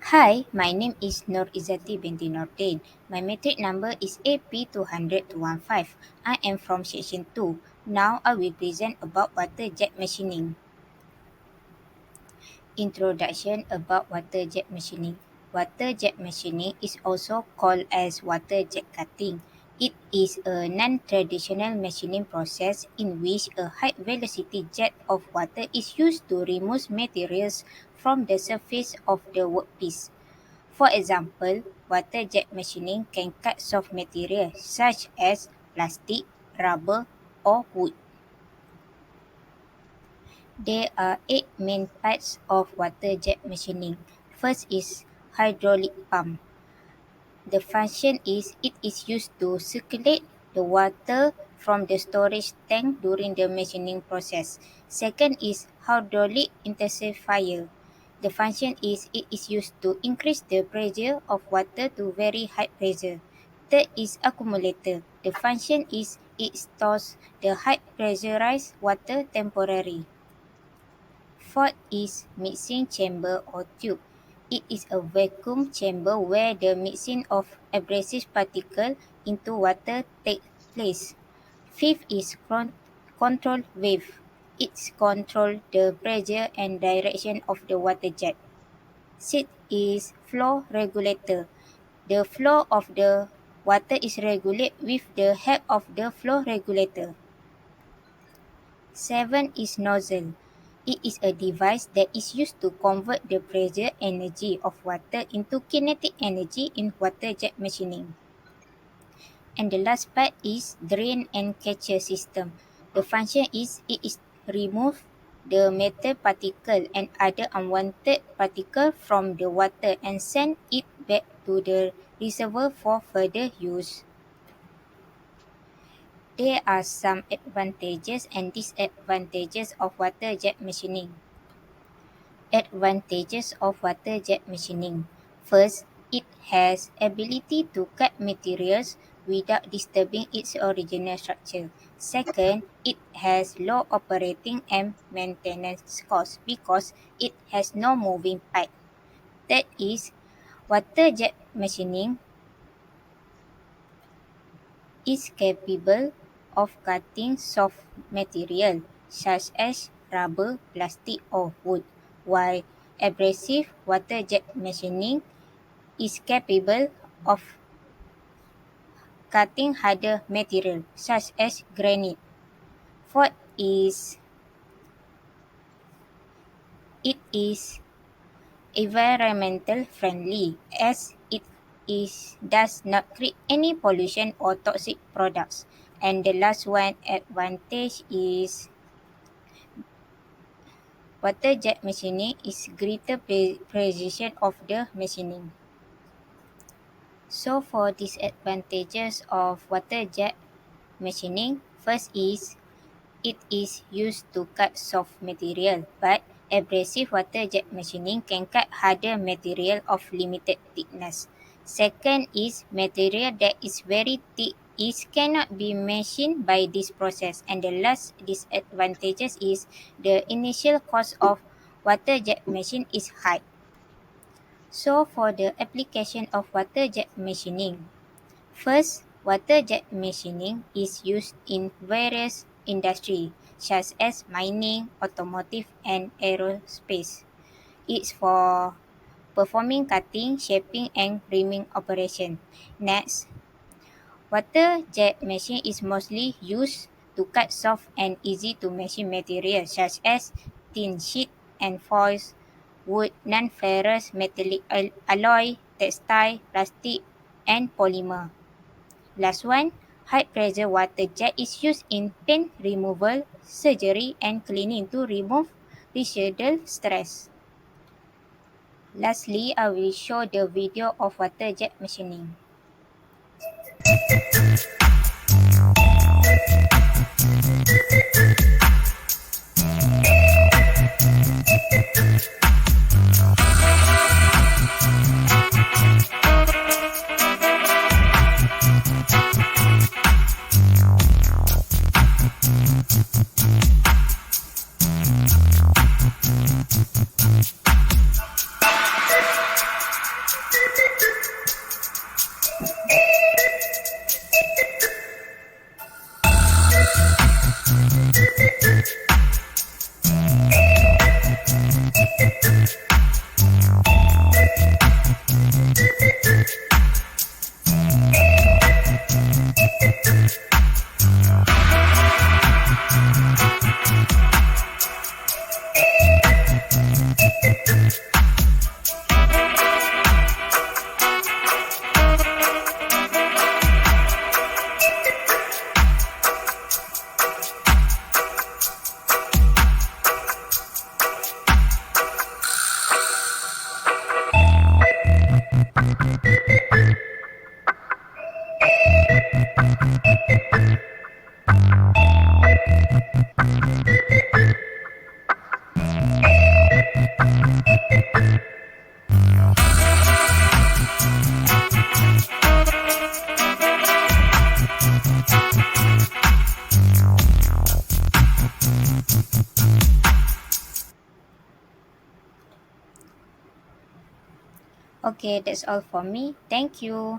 Hi, my name is Izzati Binti Nordin. My metric number is AP200215. I am from section 2. Now I will present about water jet machining. Introduction about water jet machining. Water jet machining is also called as water jet cutting. It is a non-traditional machining process in which a high-velocity jet of water is used to remove materials from the surface of the workpiece. For example, water jet machining can cut soft materials such as plastic, rubber, or wood. There are eight main parts of water jet machining. First is hydraulic pump. The function is it is used to circulate the water from the storage tank during the machining process. Second is hydraulic intensifier. The function is it is used to increase the pressure of water to very high pressure. Third is accumulator. The function is it stores the high pressurized water temporarily. Fourth is mixing chamber or tube. It is a vacuum chamber where the mixing of abrasive particles into water takes place. Fifth is control valve. It controls the pressure and direction of the water jet. Sixth is flow regulator. The flow of the water is regulated with the help of the flow regulator. Seven is nozzle. It is a device that is used to convert the pressure energy of water into kinetic energy in water jet machining. And the last part is drain and catcher system. The function is it is remove the metal particle and other unwanted particle from the water and send it back to the reservoir for further use. There are some advantages and disadvantages of water jet machining. Advantages of water jet machining. First, it has ability to cut materials without disturbing its original structure. Second, it has low operating and maintenance costs because it has no moving part. Third is water jet machining is capable of cutting soft material such as rubber, plastic or wood, while abrasive water jet machining is capable of cutting harder material such as granite. Fourth is it is environmental friendly as it does not create any pollution or toxic products. And the last one advantage is water jet machining is greater precision of the machining. So for disadvantages of water jet machining, first is it is used to cut soft material, but abrasive water jet machining can cut harder material of limited thickness. Second is material that is very thick cannot be machined by this process. And the last disadvantages is the initial cost of water jet machine is high. So for the application of water jet machining, first, water jet machining is used in various industries such as mining, automotive, and aerospace. It's for performing cutting, shaping, and reaming operation. Next, water jet machine is mostly used to cut soft and easy to machine materials such as tin sheet and foils, wood, non-ferrous metallic alloy, textile, plastic, and polymer. Last one, high pressure water jet is used in paint removal, surgery, and cleaning to remove residual stress. Lastly, I will show the video of water jet machining. Okay, that's all for me. Thank you.